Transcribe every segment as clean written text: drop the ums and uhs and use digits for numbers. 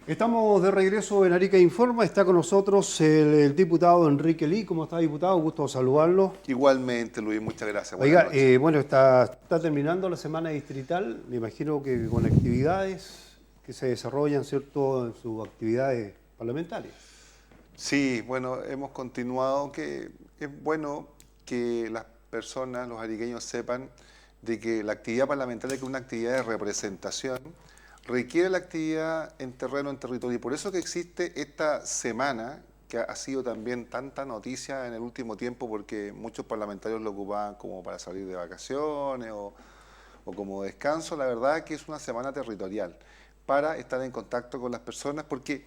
Estamos de regreso en Arica Informa. Está con nosotros el diputado Enrique Lee. ¿Cómo está, diputado? Gusto saludarlo. Igualmente, Luis, muchas gracias. Buenas Oiga, noches. bueno, está terminando la semana distrital. Me imagino que con actividades que se desarrollan, ¿cierto?, en sus actividades parlamentarias. Sí, bueno, hemos continuado, que es bueno que las personas, los ariqueños sepan de que la actividad parlamentaria, que es una actividad de representación, requiere la actividad en terreno, en territorio. Y por eso que existe esta semana, que ha sido también tanta noticia en el último tiempo, porque muchos parlamentarios lo ocupaban como para salir de vacaciones o como descanso. La verdad que es una semana territorial para estar en contacto con las personas, porque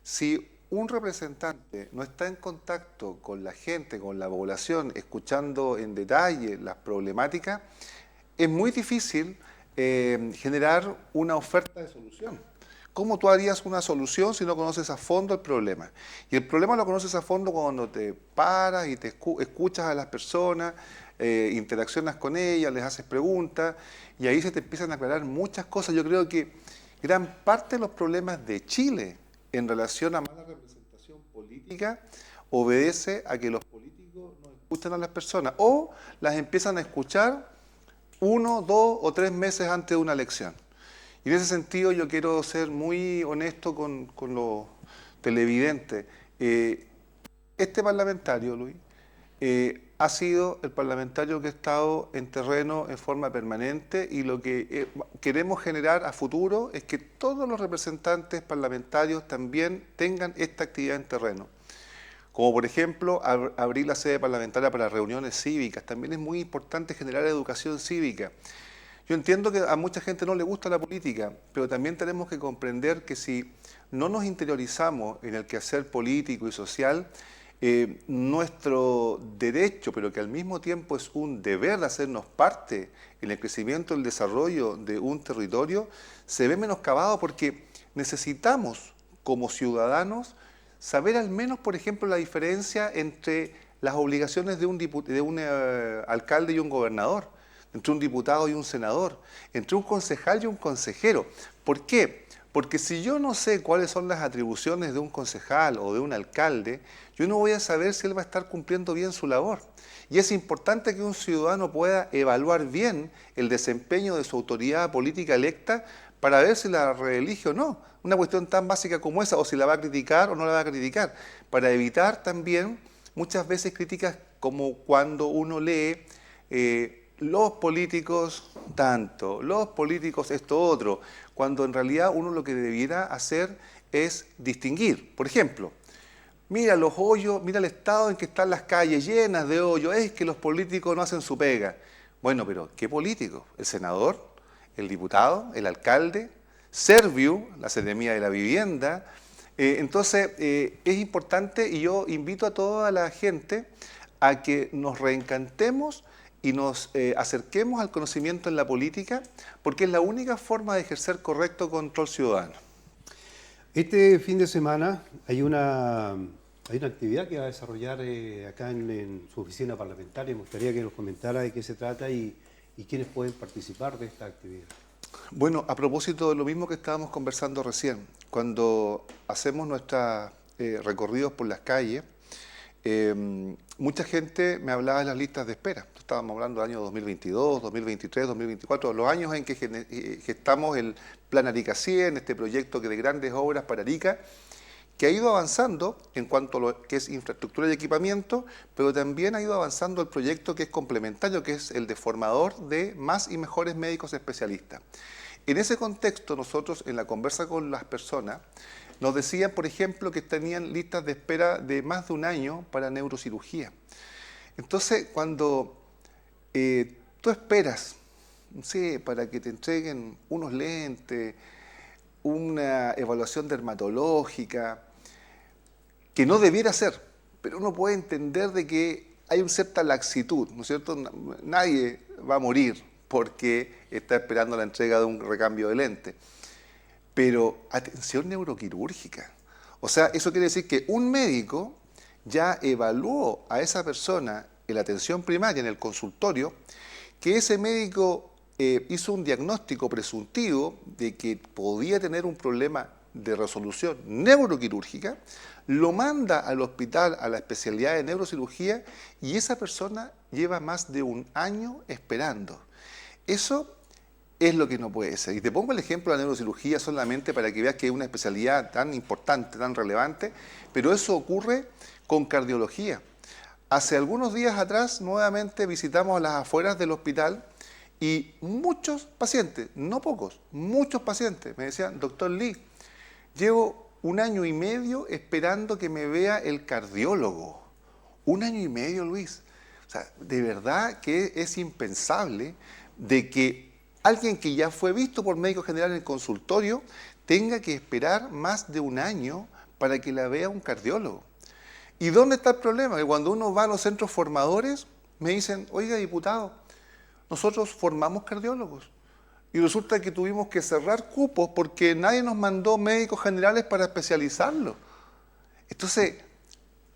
si un representante no está en contacto con la gente, con la población, escuchando en detalle las problemáticas, es muy difícil generar una oferta de solución. ¿Cómo tú harías una solución si no conoces a fondo el problema? Y el problema lo conoces a fondo cuando te paras y te escuchas a las personas, interaccionas con ellas, les haces preguntas, y ahí se te empiezan a aclarar muchas cosas. Yo creo que gran parte de los problemas de Chile en relación a mala representación política obedece a que los políticos no escuchan a las personas o las empiezan a escuchar 1, 2 o 3 meses antes de una elección. Y en ese sentido yo quiero ser muy honesto con los televidentes. Este parlamentario, Luis, ha sido el parlamentario que ha estado en terreno en forma permanente, y lo que queremos generar a futuro es que todos los representantes parlamentarios también tengan esta actividad en terreno. Como por ejemplo, abrir la sede parlamentaria para reuniones cívicas. También es muy importante generar educación cívica. Yo entiendo que a mucha gente no le gusta la política, pero también tenemos que comprender que si no nos interiorizamos en el quehacer político y social, nuestro derecho, pero que al mismo tiempo es un deber de hacernos parte en el crecimiento y el desarrollo de un territorio, se ve menoscabado, porque necesitamos, como ciudadanos, saber al menos, por ejemplo, la diferencia entre las obligaciones de un alcalde y un gobernador, entre un diputado y un senador, entre un concejal y un consejero. ¿Por qué? Porque si yo no sé cuáles son las atribuciones de un concejal o de un alcalde, yo no voy a saber si él va a estar cumpliendo bien su labor. Y es importante que un ciudadano pueda evaluar bien el desempeño de su autoridad política electa para ver si la reelige o no. Una cuestión tan básica como esa, o si la va a criticar o no la va a criticar, para evitar también muchas veces críticas como cuando uno lee los políticos tanto, los políticos esto otro, cuando en realidad uno lo que debiera hacer es distinguir. Por ejemplo, mira los hoyos, mira el estado en que están las calles llenas de hoyos, es que los políticos no hacen su pega. Bueno, pero ¿qué político? ¿El senador? ¿El diputado? ¿El alcalde? Serviu, la Seremía de la Vivienda. Entonces, es importante, y yo invito a toda la gente a que nos reencantemos y nos acerquemos al conocimiento en la política, porque es la única forma de ejercer correcto control ciudadano. Este fin de semana hay una actividad que va a desarrollar acá en su oficina parlamentaria. Me gustaría que nos comentara de qué se trata y quiénes pueden participar de esta actividad. Bueno, a propósito de lo mismo que estábamos conversando recién, cuando hacemos nuestros recorridos por las calles, mucha gente me hablaba de las listas de espera. Estábamos hablando del año 2022, 2023, 2024, los años en que gestamos el Plan Arica 100, este proyecto de grandes obras para Arica, que ha ido avanzando en cuanto a lo que es infraestructura y equipamiento, pero también ha ido avanzando el proyecto que es complementario, que es el de formador de más y mejores médicos especialistas. En ese contexto, nosotros en la conversa con las personas, nos decían, por ejemplo, que tenían listas de espera de más de un año para neurocirugía. Entonces, cuando tú esperas, no sé, para que te entreguen unos lentes, una evaluación dermatológica, que no debiera ser, pero uno puede entender de que hay una cierta laxitud, ¿no es cierto? Nadie va a morir porque está esperando la entrega de un recambio de lente. Pero atención neuroquirúrgica. O sea, eso quiere decir que un médico ya evaluó a esa persona en la atención primaria, en el consultorio, que ese médico hizo un diagnóstico presuntivo de que podía tener un problema de resolución neuroquirúrgica, lo manda al hospital a la especialidad de neurocirugía y esa persona lleva más de un año esperando. Eso es lo que no puede ser. Y te pongo el ejemplo de la neurocirugía solamente para que veas que es una especialidad tan importante, tan relevante, pero eso ocurre con cardiología. Hace algunos días atrás nuevamente visitamos las afueras del hospital y muchos pacientes, no pocos, muchos pacientes me decían: doctor Lee, llevo un año y medio esperando que me vea el cardiólogo. Un año y medio, Luis. O sea, de verdad que es impensable de que alguien que ya fue visto por médico general en el consultorio tenga que esperar más de un año para que la vea un cardiólogo. ¿Y dónde está el problema? Que cuando uno va a los centros formadores, me dicen: oiga, diputado, nosotros formamos cardiólogos. Y resulta que tuvimos que cerrar cupos porque nadie nos mandó médicos generales para especializarlo. Entonces,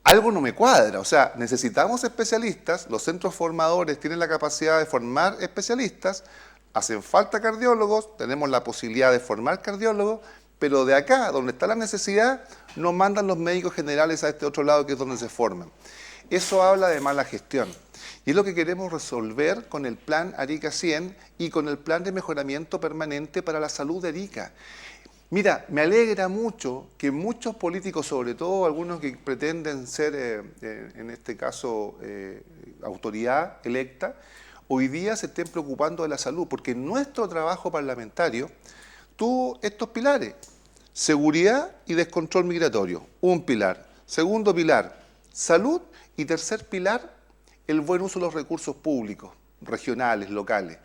algo no me cuadra. O sea, necesitamos especialistas, los centros formadores tienen la capacidad de formar especialistas, hacen falta cardiólogos, tenemos la posibilidad de formar cardiólogos, pero de acá, donde está la necesidad, nos mandan los médicos generales a este otro lado que es donde se forman. Eso habla de mala gestión. Y es lo que queremos resolver con el plan Arica 100 y con el plan de mejoramiento permanente para la salud de Arica. Mira, me alegra mucho que muchos políticos, sobre todo algunos que pretenden ser, en este caso, autoridad electa, hoy día se estén preocupando de la salud, porque nuestro trabajo parlamentario tuvo estos pilares: seguridad y descontrol migratorio, un pilar; segundo pilar, salud; y tercer pilar, el buen uso de los recursos públicos, regionales, locales.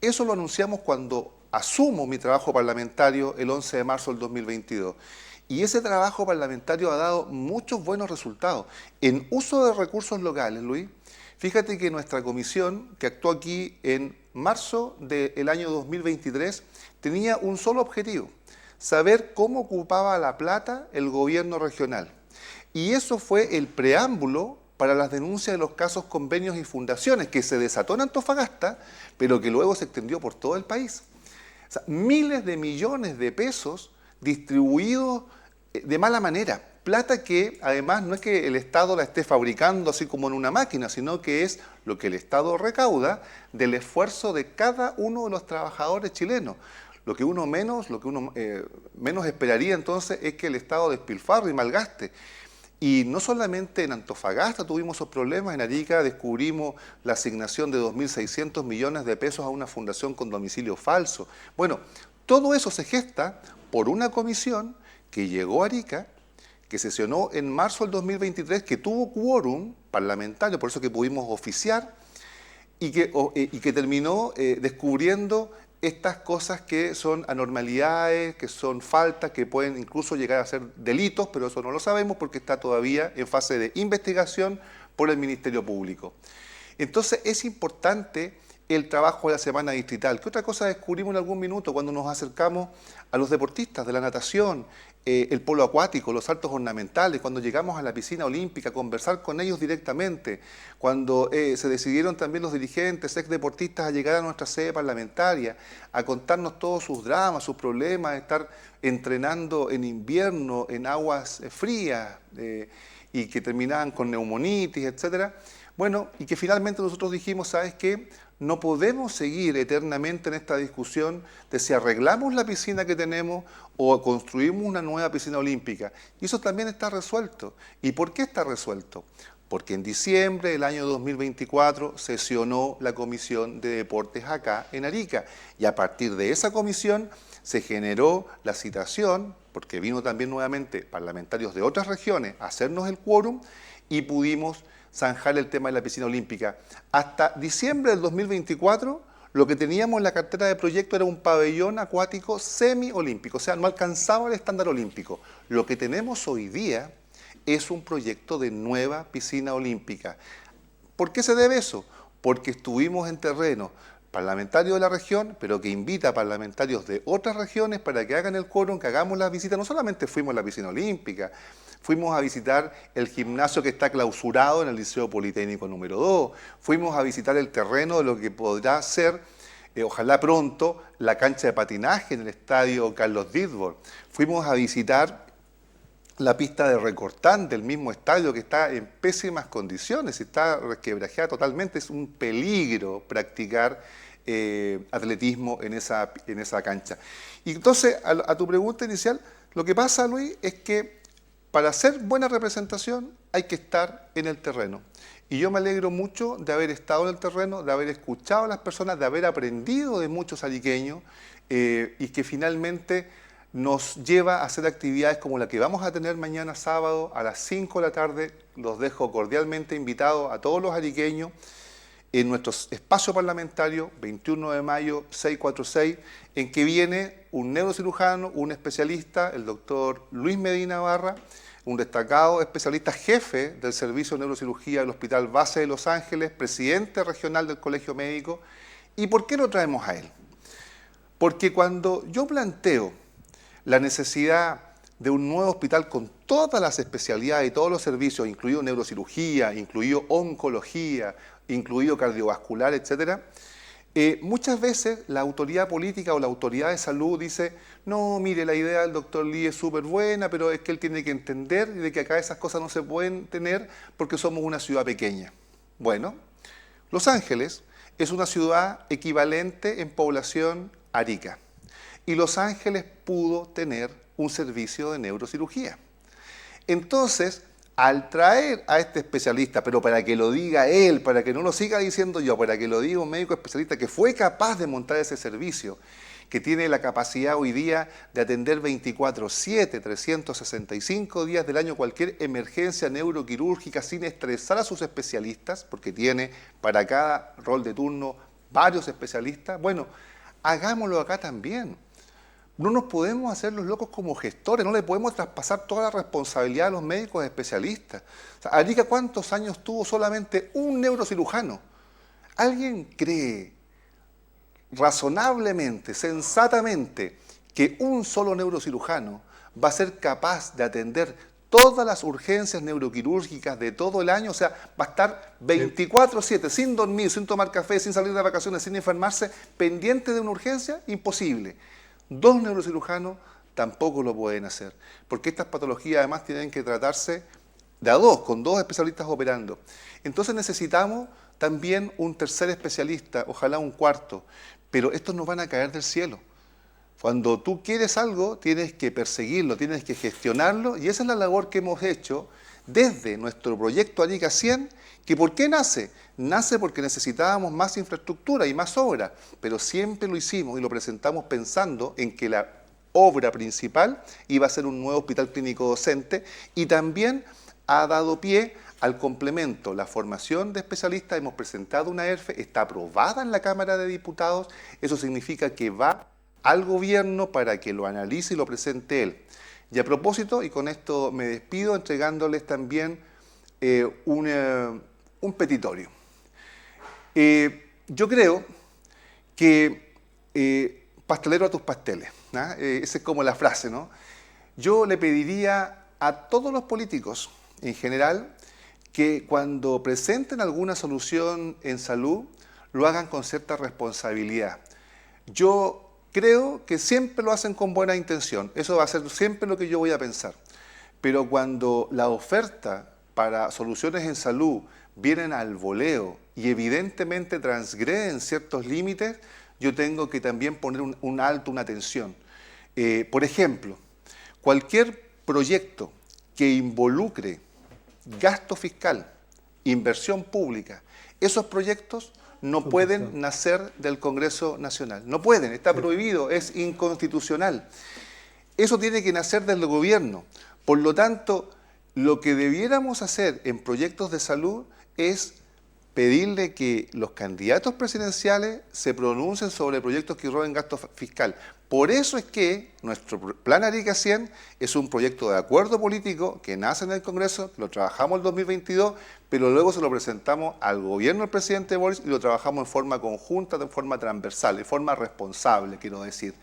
Eso lo anunciamos cuando asumo mi trabajo parlamentario el 11 de marzo del 2022. Y ese trabajo parlamentario ha dado muchos buenos resultados. En uso de recursos locales, Luis, fíjate que nuestra comisión, que actuó aquí en marzo del año 2023, tenía un solo objetivo: saber cómo ocupaba la plata el gobierno regional. Y eso fue el preámbulo para las denuncias de los casos, convenios y fundaciones, que se desató en Antofagasta, pero que luego se extendió por todo el país. O sea, miles de millones de pesos distribuidos de mala manera. Plata que además no es que el Estado la esté fabricando así como en una máquina, sino que es lo que el Estado recauda del esfuerzo de cada uno de los trabajadores chilenos. Lo que uno menos esperaría entonces es que el Estado despilfarre y malgaste. Y no solamente en Antofagasta tuvimos esos problemas, en Arica descubrimos la asignación de 2.600 millones de pesos a una fundación con domicilio falso. Bueno, todo eso se gesta por una comisión que llegó a Arica, que sesionó en marzo del 2023, que tuvo quórum parlamentario, por eso que pudimos oficiar, y que terminó descubriendo estas cosas que son anormalidades, que son faltas, que pueden incluso llegar a ser delitos, pero eso no lo sabemos porque está todavía en fase de investigación por el Ministerio Público. Entonces es importante el trabajo de la semana distrital. ¿Qué otra cosa descubrimos en algún minuto cuando nos acercamos a los deportistas de la natación, el polo acuático, los saltos ornamentales, cuando llegamos a la piscina olímpica, conversar con ellos directamente, cuando se decidieron también los dirigentes, ex deportistas, a llegar a nuestra sede parlamentaria, a contarnos todos sus dramas, sus problemas, estar entrenando en invierno, en aguas frías, y que terminaban con neumonitis, etcétera? Bueno, y que finalmente nosotros dijimos: ¿sabes qué? No podemos seguir eternamente en esta discusión de si arreglamos la piscina que tenemos o construimos una nueva piscina olímpica. Y eso también está resuelto. ¿Y por qué está resuelto? Porque en diciembre del año 2024 sesionó la Comisión de Deportes acá en Arica. Y a partir de esa comisión se generó la citación, porque vino también nuevamente parlamentarios de otras regiones a hacernos el quórum y pudimos zanjar el tema de la piscina olímpica. Hasta diciembre del 2024, lo que teníamos en la cartera de proyecto era un pabellón acuático semi-olímpico, o sea, no alcanzaba el estándar olímpico. Lo que tenemos hoy día es un proyecto de nueva piscina olímpica. ¿Por qué se debe eso? Porque estuvimos en terreno parlamentario de la región, pero que invita a parlamentarios de otras regiones para que hagan el quórum, que hagamos las visitas. No solamente fuimos a la piscina olímpica, fuimos a visitar el gimnasio que está clausurado en el Liceo Politécnico número 2, fuimos a visitar el terreno de lo que podrá ser ojalá pronto, la cancha de patinaje en el estadio Carlos Ditborg. Fuimos a visitar la pista de Recortán del mismo estadio que está en pésimas condiciones, está resquebrajada totalmente, es un peligro practicar atletismo en esa cancha. Y entonces, a tu pregunta inicial, lo que pasa, Luis, es que para hacer buena representación hay que estar en el terreno. Y yo me alegro mucho de haber estado en el terreno, de haber escuchado a las personas, de haber aprendido de muchos ariqueños y que finalmente nos lleva a hacer actividades como la que vamos a tener mañana sábado a las 5 de la tarde. Los dejo cordialmente invitados a todos los ariqueños en nuestro espacio parlamentario, 21 de mayo, 646, en que viene un neurocirujano, un especialista, el doctor Luis Medina Barra, un destacado especialista jefe del Servicio de Neurocirugía del Hospital Base de Los Ángeles, presidente regional del Colegio Médico. ¿Y por qué lo traemos a él? Porque cuando yo planteo la necesidad de un nuevo hospital con todas las especialidades y todos los servicios, incluido neurocirugía, incluido oncología, incluido cardiovascular, etcétera, muchas veces la autoridad política o la autoridad de salud dice, no, mire, la idea del doctor Lee es súper buena, pero es que él tiene que entender de que acá esas cosas no se pueden tener porque somos una ciudad pequeña. Bueno, Los Ángeles es una ciudad equivalente en población a Arica. Y Los Ángeles pudo tener un servicio de neurocirugía. Entonces, al traer a este especialista, pero para que lo diga él, para que no lo siga diciendo yo, para que lo diga un médico especialista que fue capaz de montar ese servicio, que tiene la capacidad hoy día de atender 24/7, 365 días del año cualquier emergencia neuroquirúrgica sin estresar a sus especialistas, porque tiene para cada rol de turno varios especialistas. Bueno, hagámoslo acá también. No nos podemos hacer los locos como gestores, no le podemos traspasar toda la responsabilidad a los médicos especialistas. O sea, Arica, ¿cuántos años tuvo solamente un neurocirujano? ¿Alguien cree razonablemente, sensatamente, que un solo neurocirujano va a ser capaz de atender todas las urgencias neuroquirúrgicas de todo el año? O sea, va a estar 24/7, sin dormir, sin tomar café, sin salir de vacaciones, sin enfermarse, pendiente de una urgencia. Imposible. 2 neurocirujanos tampoco lo pueden hacer, porque estas patologías además tienen que tratarse de a 2, con 2 especialistas operando. Entonces necesitamos también un tercer especialista, ojalá un cuarto, pero estos no van a caer del cielo. Cuando tú quieres algo, tienes que perseguirlo, tienes que gestionarlo, y esa es la labor que hemos hecho desde nuestro proyecto Arica 100, que ¿por qué nace? Nace porque necesitábamos más infraestructura y más obra, pero siempre lo hicimos y lo presentamos pensando en que la obra principal iba a ser un nuevo hospital clínico docente, y también ha dado pie al complemento, la formación de especialistas. Hemos presentado una ERFE, está aprobada en la Cámara de Diputados, eso significa que va al gobierno para que lo analice y lo presente él. Y a propósito, y con esto me despido, entregándoles también un petitorio. Yo creo que pastelero a tus pasteles, ¿no? Esa es como la frase, ¿no? Yo le pediría a todos los políticos en general que cuando presenten alguna solución en salud lo hagan con cierta responsabilidad. Yo creo que siempre lo hacen con buena intención, eso va a ser siempre lo que yo voy a pensar, pero cuando la oferta para soluciones en salud vienen al voleo y evidentemente transgreden ciertos límites, yo tengo que también poner un alto, una atención. Por ejemplo, cualquier proyecto que involucre gasto fiscal, inversión pública, esos proyectos no pueden nacer del Congreso Nacional. No pueden, está prohibido, es inconstitucional. Eso tiene que nacer del gobierno. Por lo tanto, lo que debiéramos hacer en proyectos de salud es pedirle que los candidatos presidenciales se pronuncien sobre proyectos que roben gasto fiscal. Por eso es que nuestro Plan Arica 100 es un proyecto de acuerdo político que nace en el Congreso, lo trabajamos en el 2022, pero luego se lo presentamos al gobierno del presidente Boris y lo trabajamos en forma conjunta, de forma transversal, de forma responsable, quiero decir.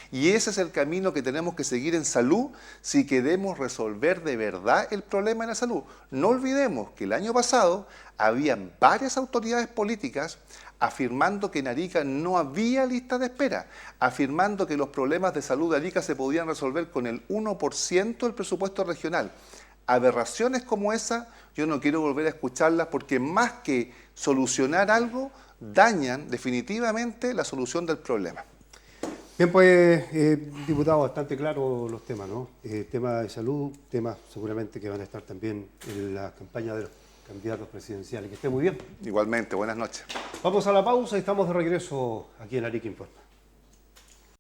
Y ese es el camino que tenemos que seguir en salud si queremos resolver de verdad el problema de la salud. No olvidemos que el año pasado habían varias autoridades políticas afirmando que en Arica no había lista de espera, afirmando que los problemas de salud de Arica se podían resolver con el 1% del presupuesto regional. Aberraciones como esa, yo no quiero volver a escucharlas porque más que solucionar algo, dañan definitivamente la solución del problema. Bien, pues, diputado, bastante claro los temas, ¿no? Temas de salud, temas seguramente que van a estar también en la campaña de los candidatos presidenciales. Que esté muy bien. Igualmente, buenas noches. Vamos a la pausa y estamos de regreso aquí en Arica Informa.